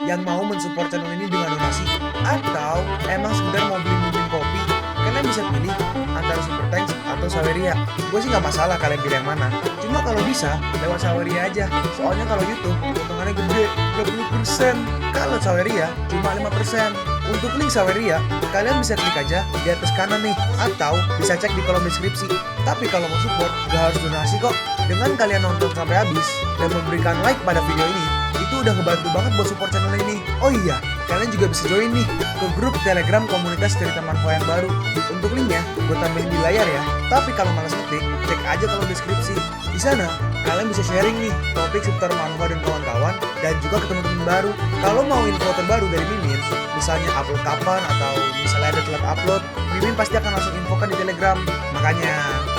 yang mau mensupport channel ini dengan donasi, atau emang sekedar mau beli kopi, kalian bisa pilih antara Super Thanks atau Saweria. Gue sih nggak masalah kalian pilih yang mana. Cuma kalau bisa lewat Saweria aja. Soalnya kalau YouTube potongannya gede, 30%. Kalau Saweria cuma 5%. Untuk link Saweria, kalian bisa klik aja di atas kanan nih, atau bisa cek di kolom deskripsi. Tapi kalau mau support, gak harus donasi kok. Dengan kalian nonton sampai habis dan memberikan like pada video ini, itu udah ngebantu banget buat support channel ini. Oh iya, kalian juga bisa join nih ke grup Telegram komunitas cerita manhwa yang baru. Untuk linknya, gue tambahin di layar ya. Tapi kalau malas ngetik, cek aja kolom deskripsi. Di sana, kalian bisa sharing nih topik seputar manhwa dan kawan-kawan, dan juga ke teman-teman baru. Kalau mau info terbaru dari Mimin, misalnya upload kapan atau misalnya ada telat upload, Mimin pasti akan langsung infokan di Telegram. Makanya,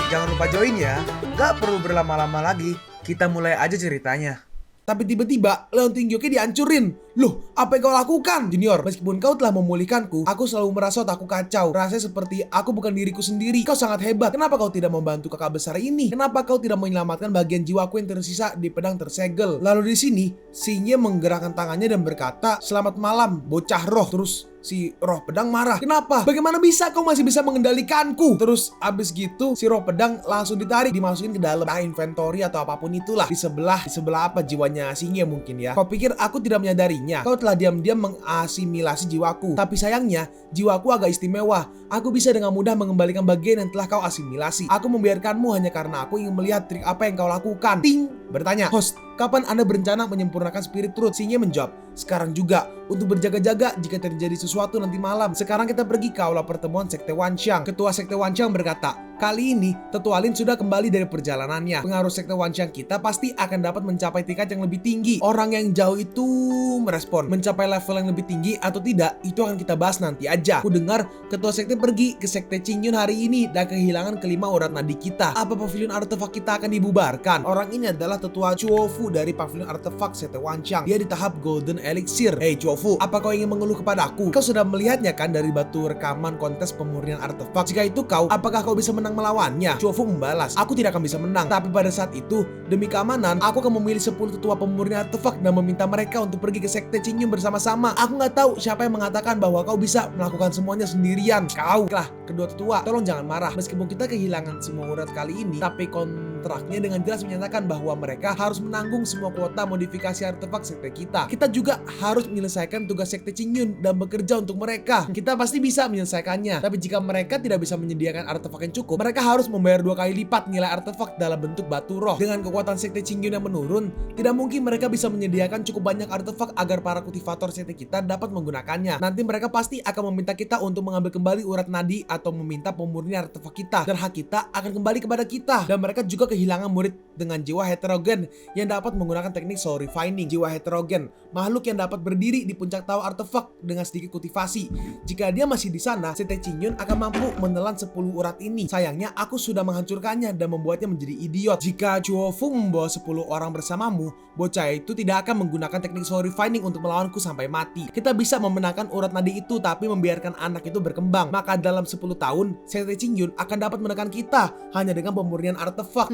jangan lupa join ya. Gak perlu berlama-lama lagi, kita mulai aja ceritanya. Tapi tiba-tiba Leontin Gyoke dihancurin. Loh, apa yang kau lakukan? Junior, meskipun kau telah memulihkanku, aku selalu merasa otakku kacau. Rasanya seperti aku bukan diriku sendiri. Kau sangat hebat. Kenapa kau tidak membantu kakak besar ini? Kenapa kau tidak menyelamatkan bagian jiwaku yang tersisa di pedang tersegel? Lalu di sini, Shinye menggerakkan tangannya dan berkata, "Selamat malam, bocah roh." Terus si roh pedang marah. "Kenapa? Bagaimana bisa kau masih bisa mengendalikanku?" Terus abis gitu si roh pedang langsung ditarik, dimasukin ke dalam inventory atau apapun itulah. Di sebelah apa jiwanya Shinye mungkin ya. Kau pikir aku tidak menyadarinya? Kau telah diam-diam mengasimilasi jiwaku. Tapi sayangnya jiwaku agak istimewa. Aku bisa dengan mudah mengembalikan bagian yang telah kau asimilasi. Aku membiarkanmu hanya karena aku ingin melihat trik apa yang kau lakukan. Ting bertanya, "Host, kapan Anda berencana menyempurnakan Spirit Truth?" Shinye menjawab, "Sekarang juga, untuk berjaga-jaga jika terjadi sesuatu nanti malam. Sekarang kita pergi ke aula pertemuan Sekte Wanxiang." Ketua Sekte Wanxiang berkata, "Kali ini Tetua Lin sudah kembali dari perjalanannya. Pengaruh Sekte Wanxiang kita pasti akan dapat mencapai tingkat yang lebih tinggi." Orang yang jauh itu merespon, "Mencapai level yang lebih tinggi atau tidak, itu akan kita bahas nanti aja. Ku dengar Ketua Sekte pergi ke Sekte Qingyun hari ini dan kehilangan kelima urat nadi kita. Apa pavilion artefak kita akan dibubarkan?" Orang ini adalah Tetua Chuofu dari pavilion artefak Sekte Wanxiang. Dia di tahap Golden Elixir. "Hei Chuofu, apa kau ingin mengeluh kepadaku? Kau sudah melihatnya kan dari batu rekaman kontes pemurnian artefak? Jika itu kau, apakah kau bisa menang melawannya?" Chuofu membalas, "Aku tidak akan bisa menang. Tapi pada saat itu, demi keamanan, aku akan memilih 10 tetua pemurnian artefak dan meminta mereka untuk pergi ke Sekte Qingyun bersama-sama. Aku nggak tahu siapa yang mengatakan bahwa kau bisa melakukan semuanya sendirian. Kau lah, kedua tetua, tolong jangan marah. Meskipun kita kehilangan semua urat kali ini, tapi kontraknya dengan jelas menyatakan bahwa mereka harus menanggung semua kuota modifikasi artefak sekte kita. Kita juga harus menyelesaikan tugas Sekte Qingyun dan bekerja untuk mereka. Kita pasti bisa menyelesaikannya. Tapi jika mereka tidak bisa menyediakan artefak yang cukup, mereka harus membayar 2 kali lipat nilai artefak dalam bentuk batu roh. Dengan kekuatan Sekte Qingyun yang menurun, tidak mungkin mereka bisa menyediakan cukup banyak artefak agar para kultivator sekte kita dapat menggunakannya. Nanti mereka pasti akan meminta kita untuk mengambil kembali urat nadi atau meminta pemurnian artefak kita, dan hak kita akan kembali kepada kita. Dan mereka juga kehilangan murid dengan jiwa heterogen yang dapat menggunakan teknik soul refining. Jiwa heterogen, makhluk yang dapat berdiri di puncak tawa artefak dengan sedikit kultivasi. Jika dia masih di sana, Sekte Qingyun akan mampu menelan 10 urat ini. Sayangnya aku sudah menghancurkannya dan membuatnya menjadi idiot. Jika Chuofu membawa 10 orang bersamamu, bocah itu tidak akan menggunakan teknik soul refining untuk melawanku sampai mati. Kita bisa memenangkan urat nadi itu tapi membiarkan anak itu berkembang. Maka dalam 10 tahun, Sekte Qingyun akan dapat menekan kita hanya dengan pemurnian artefak.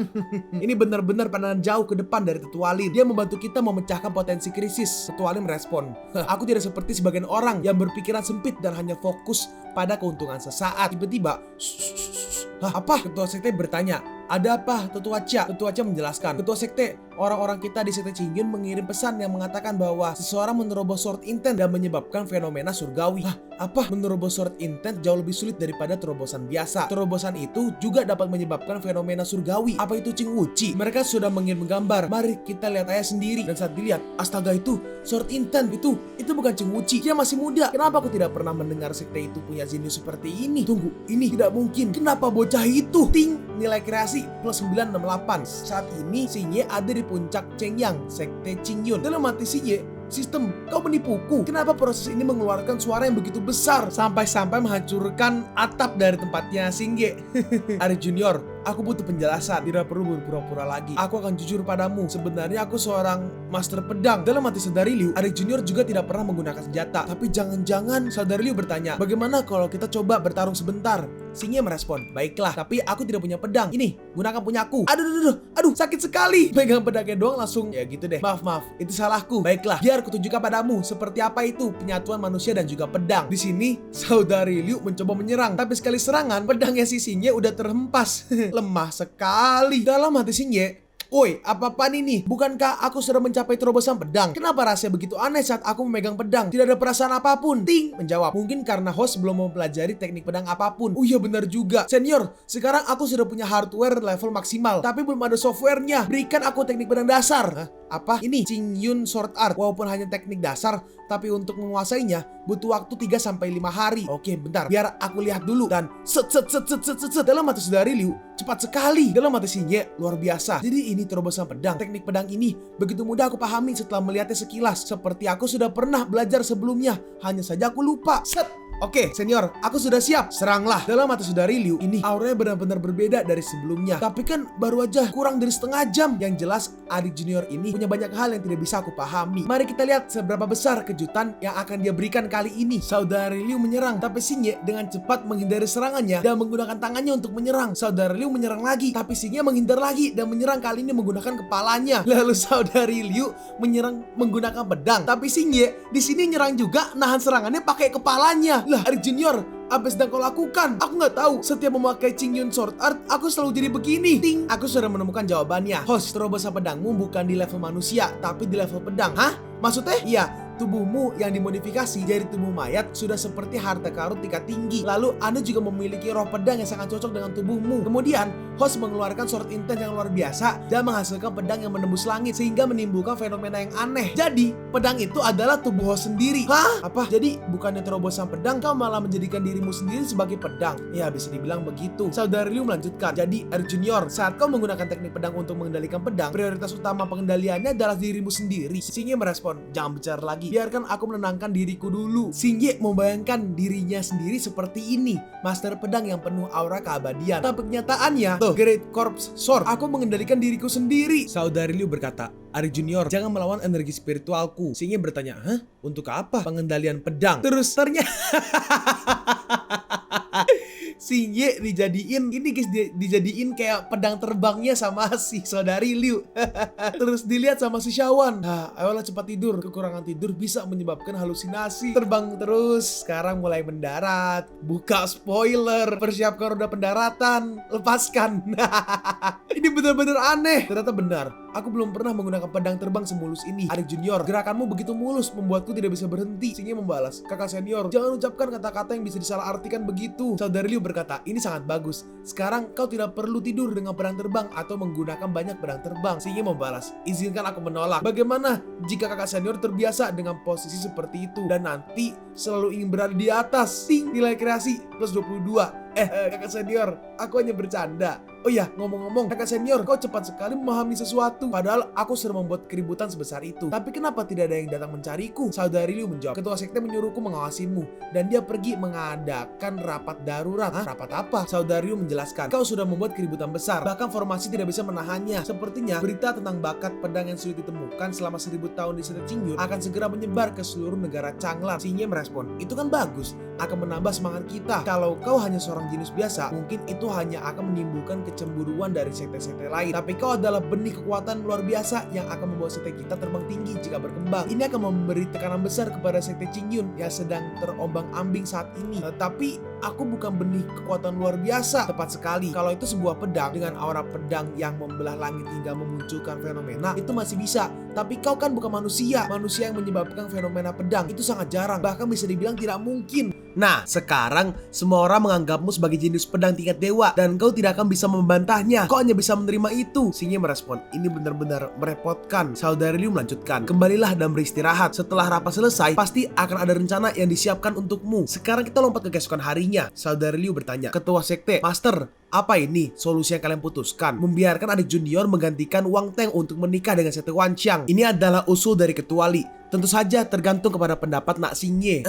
Ini benar-benar pandangan jauh ke depan dari Tetua Lin. Dia membantu kita memecahkan potensi krisis. Tetua Lin merespon, "Aku tidak seperti sebagian orang yang berpikiran sempit dan hanya fokus pada keuntungan sesaat." Tiba-tiba, "Hah, apa?" Ketua Sekte bertanya. "Ada apa, Tetua Cha?" Tetua Cha menjelaskan, "Ketua Sekte, orang-orang kita di Sekte Qingyun mengirim pesan yang mengatakan bahwa seseorang menerobos Sword Intent dan menyebabkan fenomena surgawi." "Hah, apa?" "Menerobos Sword Intent jauh lebih sulit daripada terobosan biasa. Terobosan itu juga dapat menyebabkan fenomena surgawi. Apa itu Qing Wuci?" Mereka sudah mengirim gambar. Mari kita lihat aja sendiri. Dan saat dilihat, astaga, itu Sword Intent. Itu bukan Qing Wuci. Dia masih muda. Kenapa aku tidak pernah mendengar sekte itu punya jenius seperti ini? Tunggu, ini tidak mungkin. Kenapa bocah itu? Ting, nilai kreasi plus 968. Saat ini Shinye ada di puncak Chengyang, Sekte Qingyun. Dalam hati Shinye, "Sistem, kau menipuku. Kenapa proses ini mengeluarkan suara yang begitu besar sampai-sampai menghancurkan atap dari tempatnya Shinge?" "Ari Junior, Aku butuh penjelasan. Tidak perlu berpura-pura lagi. Aku akan jujur padamu. Sebenarnya aku seorang master pedang. Dalam hati saudari Liu, adik junior juga tidak pernah menggunakan senjata. Tapi jangan-jangan saudari Liu bertanya, bagaimana kalau kita coba bertarung sebentar? Xingye merespon, baiklah, tapi aku tidak punya pedang. Ini, gunakan punya aku. Aduh, sakit sekali. Pegang pedangnya doang langsung, ya gitu deh. Maaf, itu salahku. Baiklah, biar kutunjukkan padamu seperti apa itu penyatuan manusia dan juga pedang. Di sini, saudari Liu mencoba menyerang, tapi sekali serangan, pedangnya si Xingye udah terhempas. Lemah sekali. Dalam hati Xingye, woi, apa-apaan ini? Bukankah aku sudah mencapai terobosan pedang? Kenapa rasanya begitu aneh saat aku memegang pedang? Tidak ada perasaan apapun. Ting menjawab, mungkin karena host belum mempelajari teknik pedang apapun. Oh iya benar juga. Senior, sekarang aku sudah punya hardware level maksimal, tapi belum ada softwarenya. Berikan aku teknik pedang dasar. Hah? Apa? Ini Qingyun Sword Art. Walaupun hanya teknik dasar, tapi untuk menguasainya butuh waktu 3-5 hari. Oke, bentar. Biar aku lihat dulu. Dan set. Dalam hati saudari Liu, cepat sekali. Dalam hati Xingye, luar biasa. Jadi ini terobosan pedang. Teknik pedang ini begitu mudah aku pahami setelah melihatnya sekilas. Seperti aku sudah pernah belajar sebelumnya. Hanya saja aku lupa. Set. Oke, senior, aku sudah siap. Seranglah. Dalam hati saudari Liu, ini auranya benar-benar berbeda dari sebelumnya. Tapi kan baru aja kurang dari setengah jam. Yang jelas, adik junior ini punya banyak hal yang tidak bisa aku pahami. Mari kita lihat seberapa besar kejutan yang akan dia berikan kali ini. Saudari Liu menyerang, tapi Xingye dengan cepat menghindari serangannya dan menggunakan tangannya untuk menyerang. Saudari Liu menyerang lagi, tapi Xingye menghindar lagi dan menyerang kali ini menggunakan kepalanya. Lalu saudari Liu menyerang menggunakan pedang, tapi Xingye di sini nyerang juga, nahan serangannya pakai kepalanya. Lah, adik junior, apa yang sedang kau lakukan? Aku nggak tahu. Setiap memakai Qingyun Sword Art, aku selalu jadi begini. Ting, aku sudah menemukan jawabannya. Host, terobosan pedangmu bukan di level manusia, tapi di level pedang. Hah? Maksudnya? Iya. Tubuhmu yang dimodifikasi jadi tubuh mayat sudah seperti harta karun tingkat tinggi. Lalu Anda juga memiliki roh pedang yang sangat cocok dengan tubuhmu. Kemudian, host mengeluarkan sword intense yang luar biasa dan menghasilkan pedang yang menembus langit sehingga menimbulkan fenomena yang aneh. Jadi, pedang itu adalah tubuh host sendiri. Hah? Apa? Jadi, bukannya terobosan pedang, kau malah menjadikan dirimu sendiri sebagai pedang? Ya, bisa dibilang begitu. Saudari Liu melanjutkan, jadi adik junior, saat kau menggunakan teknik pedang untuk mengendalikan pedang, prioritas utama pengendaliannya adalah dirimu sendiri. Xingye merespon, jangan bicara lagi. Biarkan aku menenangkan diriku dulu. Xingye membayangkan dirinya sendiri seperti ini, master pedang yang penuh aura keabadian. Tapi kenyataannya, tuh, Great Corpse Sword, aku mengendalikan diriku sendiri. Saudari Liu berkata, adik junior, jangan melawan energi spiritualku. Xingye bertanya, hah? Untuk apa? Pengendalian pedang. Terus ternyata Xingye dijadiin kayak pedang terbangnya sama si saudari Liu. Terus dilihat sama si Shawan. Ayolah cepat tidur. Kekurangan tidur bisa menyebabkan halusinasi. Terbang terus. Sekarang mulai mendarat. Buka spoiler. Persiapkan roda pendaratan. Lepaskan. Ini benar-benar aneh. Ternyata benar. Aku belum pernah menggunakan pedang terbang semulus ini. Adik junior, gerakanmu begitu mulus membuatku tidak bisa berhenti. Xingye membalas, kakak senior, jangan ucapkan kata-kata yang bisa disalahartikan begitu. Saudari Liu berkata, ini sangat bagus. Sekarang kau tidak perlu tidur dengan pedang terbang atau menggunakan banyak pedang terbang. Xingye membalas, izinkan aku menolak. Bagaimana jika kakak senior terbiasa dengan posisi seperti itu dan nanti selalu ingin berada di atas? Ting, nilai kreasi plus 22. Kakak senior, aku hanya bercanda. Oh iya, ngomong-ngomong, kakak senior, kau cepat sekali memahami sesuatu. Padahal aku sudah membuat keributan sebesar itu. Tapi kenapa tidak ada yang datang mencariku? Saudari Liu menjawab, ketua sekte menyuruhku mengawasimu. Dan dia pergi mengadakan rapat darurat. Hah? Rapat apa? Saudari Liu menjelaskan, kau sudah membuat keributan besar. Bahkan formasi tidak bisa menahannya. Sepertinya berita tentang bakat pedang yang sulit ditemukan selama 1000 tahun di sekte Qingyun akan segera menyebar ke seluruh negara Changlan. Xingye merespon, itu kan bagus. Akan menambah semangat kita. Kalau kau hanya seorang jenius biasa, mungkin itu hanya akan menimbulkan kecemburuan dari sekte-sekte lain. Tapi kau adalah benih kekuatan luar biasa yang akan membawa sekte kita terbang tinggi jika berkembang. Ini akan memberi tekanan besar kepada sekte Qingyun yang sedang terombang-ambing saat ini. Tapi aku bukan benih kekuatan luar biasa. Tepat sekali. Kalau itu sebuah pedang dengan aura pedang yang membelah langit hingga memunculkan fenomena, itu masih bisa. Tapi kau kan bukan manusia. Manusia yang menyebabkan fenomena pedang itu sangat jarang. Bahkan bisa dibilang tidak mungkin. Nah, sekarang semua orang menganggapmu sebagai jenius pedang tingkat dewa dan kau tidak akan bisa membantahnya. Kau hanya bisa menerima itu. Xingye merespon, ini benar-benar merepotkan. Saudari Liu melanjutkan, kembalilah dan beristirahat. Setelah rapat selesai, pasti akan ada rencana yang disiapkan untukmu. Sekarang kita lompat ke keesokan harinya. Saudari Liu bertanya, ketua sekte, master, apa ini solusi yang kalian putuskan? Membiarkan adik junior menggantikan Wang Teng untuk menikah dengan sekte Wanxiang. Ini adalah usul dari ketua Li. Tentu saja tergantung kepada pendapat Nak Xingye.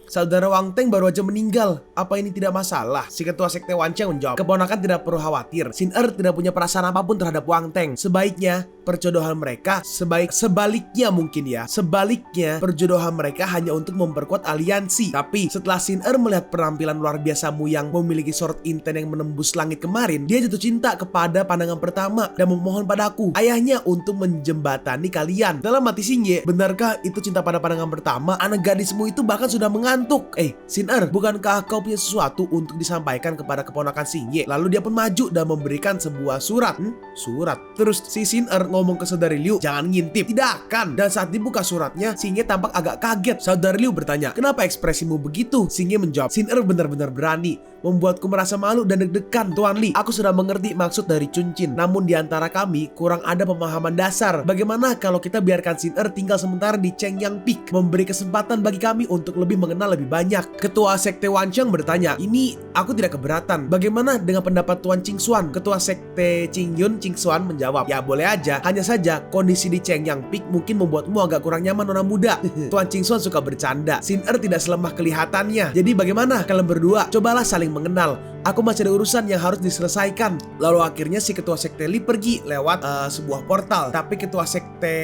Saudara Wang Teng baru aja meninggal. Apa ini tidak masalah? Si ketua sekte Wan Cheng menjawab, keponakan tidak perlu khawatir. Xin tidak punya perasaan apapun terhadap Wang Teng. Sebaiknya perjodohan mereka sebaliknya mungkin ya. Sebaliknya perjodohan mereka hanya untuk memperkuat aliansi. Tapi setelah Xin melihat penampilan luar biasamu yang memiliki sorot inten yang menembus langit kemarin, dia jatuh cinta kepada pandangan pertama dan memohon padaku, ayahnya, untuk menjembatani kalian. Dalam hati Xingye, benarkah itu cinta pada pandangan pertama? Anak gadismu itu bahkan sudah mengantuk. Xin bukankah kau punya sesuatu untuk disampaikan kepada keponakan Xingye? Lalu dia pun maju dan memberikan sebuah surat. Surat? Terus si Xin ngomong ke saudari Liu, jangan ngintip. Tidak akan. Dan saat dibuka suratnya, Xingye tampak agak kaget. Saudari Liu bertanya, kenapa ekspresimu begitu? Xingye menjawab, Xin benar-benar berani, membuatku merasa malu dan deg-degan. Tuan Li, aku sudah mengerti maksud dari Chun-Chin. Namun di antara kami kurang ada pemahaman dasar. Bagaimana kalau kita biarkan Xin tinggal sementara di Chengyang Peak, memberi kesempatan bagi kami untuk lebih mengenal lebih banyak? Ketua sekte Wan Cheng bertanya, ini aku tidak keberatan. Bagaimana dengan pendapat Tuan Qingxuan? Ketua sekte Qingyun Qingxuan menjawab, ya boleh aja. Hanya saja kondisi di Chengyang Peak mungkin membuatmu agak kurang nyaman, nona muda. Tuan Qingxuan suka bercanda. Xin tidak selemah kelihatannya. Jadi bagaimana kalian berdua? Cobalah saling mengenal. Aku masih ada urusan yang harus diselesaikan. Lalu akhirnya si ketua sekte Li pergi lewat sebuah portal. Tapi ketua sekte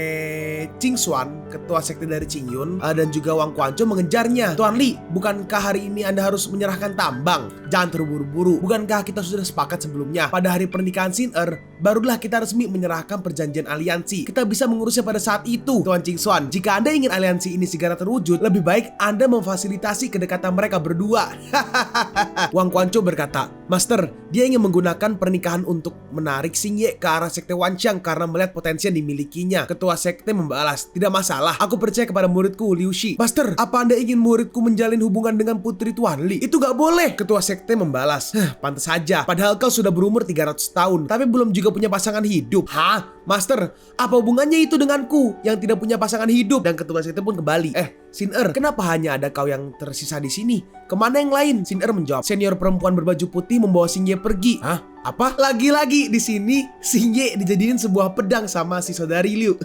Qingxuan, ketua sekte dari Qingyun, dan juga Wang Quanzhou mengejarnya. Tuan Li, bukankah hari ini Anda harus menyerahkan tambang? Jangan terburu-buru. Bukankah kita sudah sepakat sebelumnya? Pada hari pernikahan Xin barulah kita resmi menyerahkan perjanjian aliansi. Kita bisa mengurusnya pada saat itu. Tuan Qingxuan, jika Anda ingin aliansi ini segera terwujud, lebih baik Anda memfasilitasi kedekatan mereka berdua. Wang Quanzhou berkata, Master, dia ingin menggunakan pernikahan untuk menarik Xingye ke arah sekte Wan Cheng karena melihat potensi yang dimilikinya. Ketua sekte membalas, tidak masalah, aku percaya kepada muridku Liu Shi. Master, apa Anda ingin muridku menjalin hubungan dengan putri Tuan Li? Itu gak boleh. Ketua sekte membalas, pantas saja, padahal kau sudah berumur 300 tahun, tapi belum juga punya pasangan hidup. Hah? Master, apa hubungannya itu denganku yang tidak punya pasangan hidup? Dan ketua sekte pun kembali, Xin kenapa hanya ada kau yang tersisa di sini? Kemana yang lain? Xin menjawab, senior perempuan berbaju putih membawa Xingye pergi. Hah? Apa? Lagi-lagi di sini Xingye dijadiin sebuah pedang sama si saudari Liu.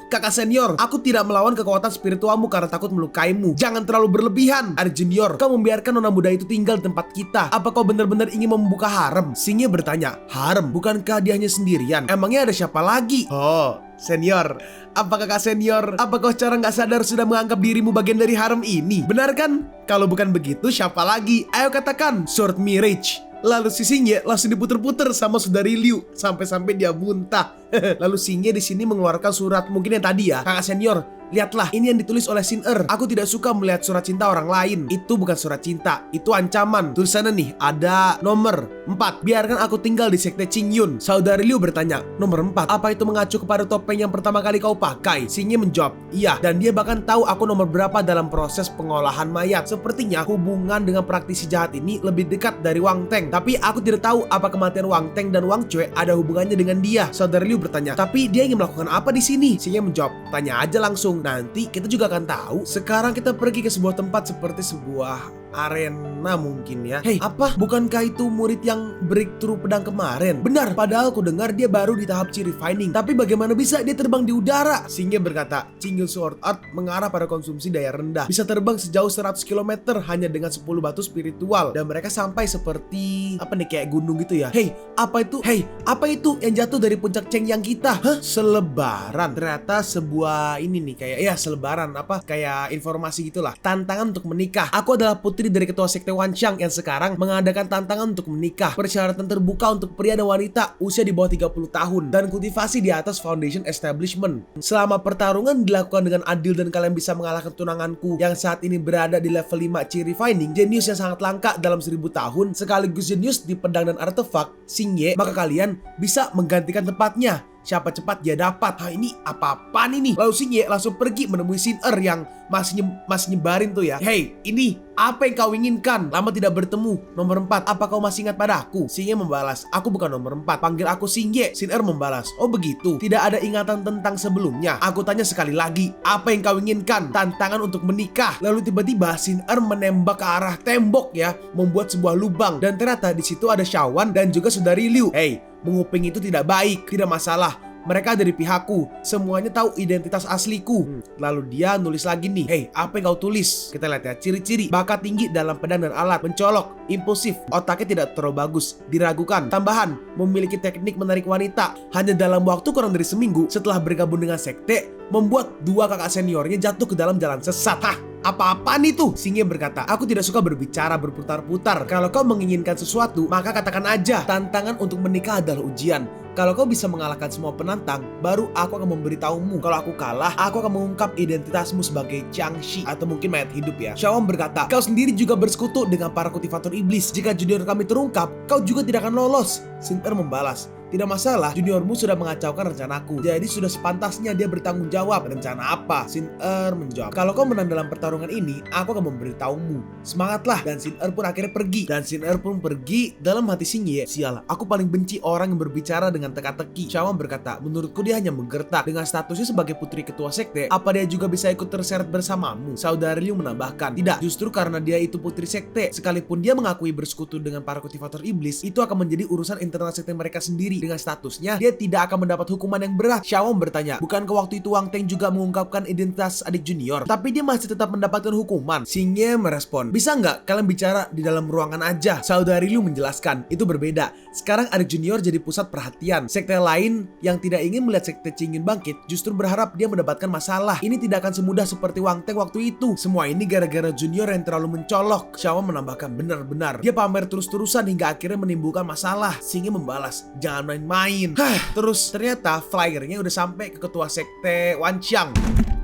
Kakak senior, aku tidak melawan kekuatan spiritualmu karena takut melukaimu. Jangan terlalu berlebihan. Ada junior, kau membiarkan nona muda itu tinggal di tempat kita. Apa kau benar-benar ingin membuka harem? Xingye bertanya, harem? Bukankah dia hanya sendirian? Emangnya ada siapa lagi? Oh, senior, apa kakak senior? Apa kau secara nggak sadar sudah menganggap dirimu bagian dari harem ini? Benar kan? Kalau bukan begitu, siapa lagi? Ayo katakan, Sword Mirage. Lalu si Xingye langsung diputer-puter sama saudari Liu sampai-sampai dia muntah. Lalu Xingye di sini mengeluarkan surat, mungkin yang tadi ya, kakak senior. Lihatlah, ini yang ditulis oleh Xin Aku tidak suka melihat surat cinta orang lain. Itu bukan surat cinta, itu ancaman. Tulisannya nih, ada nomor 4. Biarkan aku tinggal di sekte Qingyun. Saudari Liu bertanya, nomor 4, apa itu mengacu kepada topeng yang pertama kali kau pakai? Xingye menjawab, iya. Dan dia bahkan tahu aku nomor berapa dalam proses pengolahan mayat. Sepertinya hubungan dengan praktisi jahat ini lebih dekat dari Wang Teng. Tapi aku tidak tahu apa kematian Wang Teng dan Wang Cui ada hubungannya dengan dia. Saudari Liu bertanya, tapi dia ingin melakukan apa di sini? Xingye menjawab, tanya aja langsung. Nanti kita juga akan tahu. Sekarang kita pergi ke sebuah tempat seperti sebuah arena mungkin ya. Hei, apa? Bukankah itu murid yang breakthrough pedang kemarin? Benar, padahal aku dengar dia baru di tahap chi refining. Tapi bagaimana bisa dia terbang di udara? Xingye berkata, Qingyun Sword Art mengarah pada konsumsi daya rendah. Bisa terbang sejauh 100 km hanya dengan 10 batu spiritual. Dan mereka sampai seperti apa nih, kayak gunung gitu ya. Hei, apa itu? Hei, apa itu yang jatuh dari puncak Chengyang kita? Hah? Selebaran. Ternyata sebuah ini nih, kayak ya selebaran apa? Kayak informasi gitulah. Tantangan untuk menikah. Aku adalah putri dari ketua sekte Wan Cheng yang sekarang mengadakan tantangan untuk menikah. Persyaratan terbuka untuk pria dan wanita usia di bawah 30 tahun dan kultivasi di atas foundation establishment. Selama pertarungan dilakukan dengan adil dan kalian bisa mengalahkan tunanganku yang saat ini berada di level 5 chi refining, jenius yang sangat langka dalam 1000 tahun, sekaligus jenius di pedang dan artefak, Xingye, maka kalian bisa menggantikan tempatnya. Siapa cepat dia dapat. Ini apa-apaan ini? Lalu Xingye langsung pergi menemui Xin yang masih nyebarin tuh ya. Hei, ini apa yang kau inginkan? Lama tidak bertemu. Nomor 4, apa kau masih ingat padaku? Xingye membalas, aku bukan nomor 4, panggil aku Xingye. Xin membalas, oh begitu, tidak ada ingatan tentang sebelumnya. Aku tanya sekali lagi, apa yang kau inginkan? Tantangan untuk menikah. Lalu tiba-tiba Xin menembak ke arah tembok ya, membuat sebuah lubang. Dan ternyata di situ ada Shawan dan juga saudari Liu. Hei, menguping itu tidak baik, tidak masalah. Mereka ada di pihakku. Semuanya tahu identitas asliku. Lalu dia nulis lagi nih. Hey, apa yang kau tulis? Kita lihat ya. Ciri-ciri: bakat tinggi dalam pedang dan alat, mencolok, impulsif, otaknya tidak terlalu bagus, diragukan. Tambahan, memiliki teknik menarik wanita. Hanya dalam waktu kurang dari seminggu setelah bergabung dengan sekte, membuat dua kakak seniornya jatuh ke dalam jalan sesat. Hah? Apa-apaan itu? Singe berkata, aku tidak suka berbicara berputar-putar. Kalau kau menginginkan sesuatu, maka katakan aja. Tantangan untuk menikah adalah ujian. Kalau kau bisa mengalahkan semua penantang, baru aku akan memberitahumu. Kalau aku kalah, aku akan mengungkap identitasmu sebagai Jiangshi, atau mungkin mayat hidup ya. Xiaowang berkata, kau sendiri juga bersekutu dengan para kultivator iblis. Jika junior kami terungkap, kau juga tidak akan lolos. Xin membalas, tidak masalah, juniormu sudah mengacaukan rencanaku. Jadi sudah sepantasnya dia bertanggung jawab. Rencana apa? Xin menjawab, kalau kau menang dalam pertarungan ini, aku akan memberitahumu. Semangatlah. Dan Xin pun akhirnya pergi. Dan Xin pun pergi. Dalam hati Xingye, sial, aku paling benci orang yang berbicara dengan teka-teki. Xiaowang berkata, menurutku dia hanya menggertak. Dengan statusnya sebagai putri ketua sekte, apa dia juga bisa ikut terseret bersamamu? Saudari Liu menambahkan, tidak, justru karena dia itu putri sekte, sekalipun dia mengakui bersekutu dengan para kultivator iblis, itu akan menjadi urusan internal sekte mereka sendiri. Dengan statusnya, dia tidak akan mendapat hukuman yang berat. Xiaowang bertanya, bukankah waktu itu Wang Teng juga mengungkapkan identitas adik junior, tapi dia masih tetap mendapatkan hukuman? Xingye merespon, bisa nggak kalian bicara di dalam ruangan aja? Saudari Liu menjelaskan, itu berbeda. Sekarang adik junior jadi pusat perhatian. Sekte lain yang tidak ingin melihat sekte Qingyun bangkit justru berharap dia mendapatkan masalah. Ini tidak akan semudah seperti Wang Teng waktu itu. Semua ini gara-gara junior yang terlalu mencolok. Xiaowang menambahkan, benar-benar. Dia pamer terus-terusan hingga akhirnya menimbulkan masalah. Xingye membalas, jangan main-main. Terus ternyata flyernya udah sampai ke ketua sekte Wanxiang.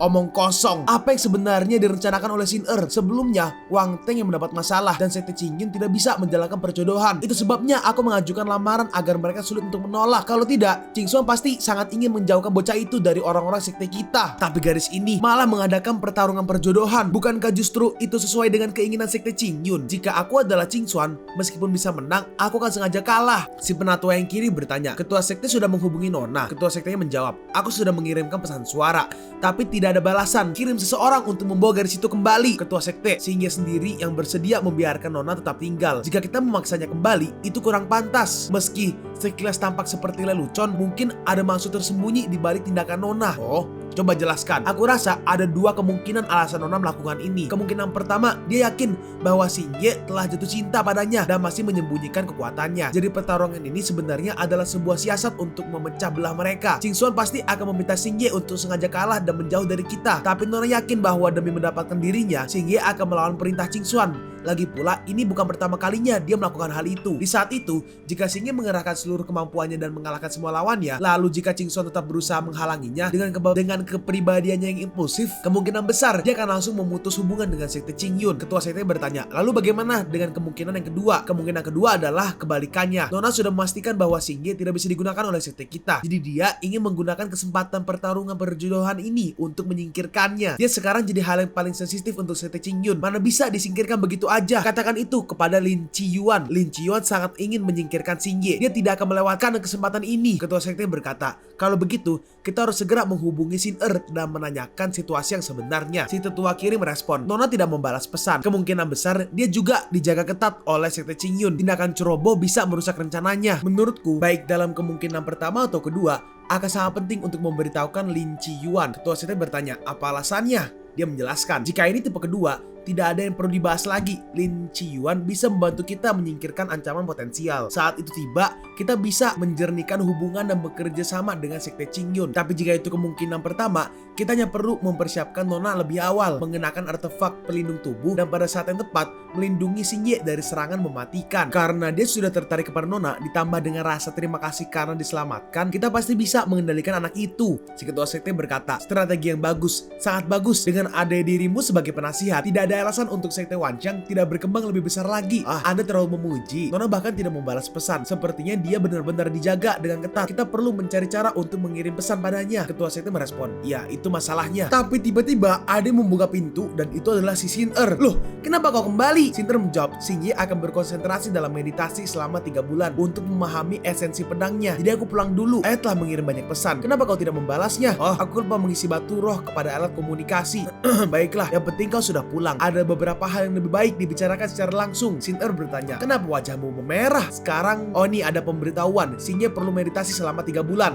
Omong kosong. Apa yang sebenarnya direncanakan oleh Xin Sebelumnya, Wang Teng yang mendapat masalah dan sekte Qingyun tidak bisa menjalankan perjodohan. Itu sebabnya aku mengajukan lamaran agar mereka sulit untuk menolak. Kalau tidak, Qingxuan pasti sangat ingin menjauhkan bocah itu dari orang-orang sekte kita. Tapi garis ini malah mengadakan pertarungan perjodohan. Bukankah justru itu sesuai dengan keinginan sekte Qingyun? Jika aku adalah Qingxuan, meskipun bisa menang, aku akan sengaja kalah. Si penatua yang kiri bertanya, ketua sekte sudah menghubungi Nona. Ketua sektenya menjawab, aku sudah mengirimkan pesan suara, tapi tidak ada balasan. Kirim seseorang untuk membawa garis itu kembali. Ketua sekte Xingye sendiri yang bersedia membiarkan Nona tetap tinggal. Jika kita memaksanya kembali, itu kurang pantas. Meski sekilas tampak seperti lelucon, mungkin ada maksud tersembunyi di balik tindakan Nona. Oh, coba jelaskan. Aku rasa ada dua kemungkinan alasan Nona melakukan ini. Kemungkinan pertama, dia yakin bahwa Xingye telah jatuh cinta padanya dan masih menyembunyikan kekuatannya. Jadi pertarungan ini sebenarnya adalah sebuah siasat untuk memecah belah mereka. Qingxuan pasti akan meminta Xingye untuk sengaja kalah dan menjauh dari kita. Tapi Nona yakin bahwa demi mendapatkan dirinya, Xingye akan melawan perintah Qingxuan. Lagi pula, ini bukan pertama kalinya dia melakukan hal itu. Di saat itu, jika Xingye mengerahkan seluruh kemampuannya dan mengalahkan semua lawannya, lalu jika Qingxuan tetap berusaha menghalanginya dengan kepribadiannya yang impulsif, kemungkinan besar dia akan langsung memutus hubungan dengan sekte Qingyun. Ketua sekte bertanya, lalu bagaimana dengan kemungkinan yang kedua? Kemungkinan kedua adalah kebalikannya. Nona sudah memastikan bahwa Xingye tidak bisa digunakan oleh sekte kita. Jadi dia ingin menggunakan kesempatan pertarungan perjodohan ini untuk menyingkirkannya. Dia sekarang jadi hal yang paling sensitif untuk sekte Qingyun. Mana bisa disingkirkan begitu aja. Katakan itu kepada Lin Qiyuan. Lin Qiyuan sangat ingin menyingkirkan Xingye. Dia tidak akan melewatkan kesempatan ini. Ketua sekte berkata, kalau begitu kita harus segera menghubungi Xin dan menanyakan situasi yang sebenarnya. Si tetua kiri merespon, Nona tidak membalas pesan. Kemungkinan besar dia juga dijaga ketat oleh sekte Qingyun. Tindakan ceroboh bisa merusak rencananya. Menurutku, baik dalam kemungkinan pertama atau kedua, akan sangat penting untuk memberitahukan Lin Qiyuan. Ketua sekte bertanya, apa alasannya? Dia menjelaskan, jika ini tipe kedua, tidak ada yang perlu dibahas lagi. Lin Qiyuan bisa membantu kita menyingkirkan ancaman potensial. Saat itu tiba, kita bisa menjernihkan hubungan dan bekerja sama dengan sekte Qingyun. Tapi jika itu kemungkinan pertama, kita hanya perlu mempersiapkan Nona lebih awal, mengenakan artefak pelindung tubuh, dan pada saat yang tepat melindungi Xingye dari serangan mematikan. Karena dia sudah tertarik kepada Nona, ditambah dengan rasa terima kasih karena diselamatkan, kita pasti bisa mengendalikan anak itu. Si ketua sekte berkata, strategi yang bagus, sangat bagus. Dengan ada dirimu sebagai penasihat, tidak ada alasan untuk sekte Wanxiang tidak berkembang lebih besar lagi. Anda terlalu memuji. Nona bahkan tidak membalas pesan. Sepertinya dia benar-benar dijaga dengan ketat. Kita perlu mencari cara untuk mengirim pesan padanya. Ketua sekte merespon, ya itu masalahnya. Tapi tiba-tiba ada yang membuka pintu dan itu adalah si Xin Loh, kenapa kau kembali? Xin menjawab, Xingye akan berkonsentrasi dalam meditasi selama 3 bulan untuk memahami esensi pedangnya. Jadi aku pulang dulu. Saya telah mengirim banyak pesan. Kenapa kau tidak membalasnya? Aku lupa mengisi batu roh kepada alat komunikasi. Baiklah, yang penting kau sudah pulang. Ada beberapa hal yang lebih baik dibicarakan secara langsung. Xin bertanya, kenapa wajahmu memerah? Sekarang, ini ada pemberitahuan. Xingye perlu meditasi selama 3 bulan.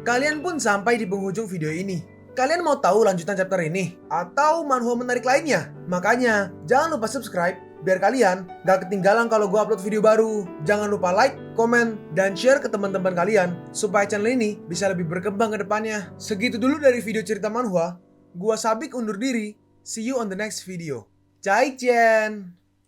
Kalian pun sampai di penghujung video ini. Kalian mau tahu lanjutan chapter ini? Atau manhwa menarik lainnya? Makanya, jangan lupa subscribe biar kalian gak ketinggalan kalau gue upload video baru. Jangan lupa like, komen, dan share ke teman-teman kalian supaya channel ini bisa lebih berkembang ke depannya. Segitu dulu dari video cerita manhwa. Gua Sabik undur diri. See you on the next video. Zaijian!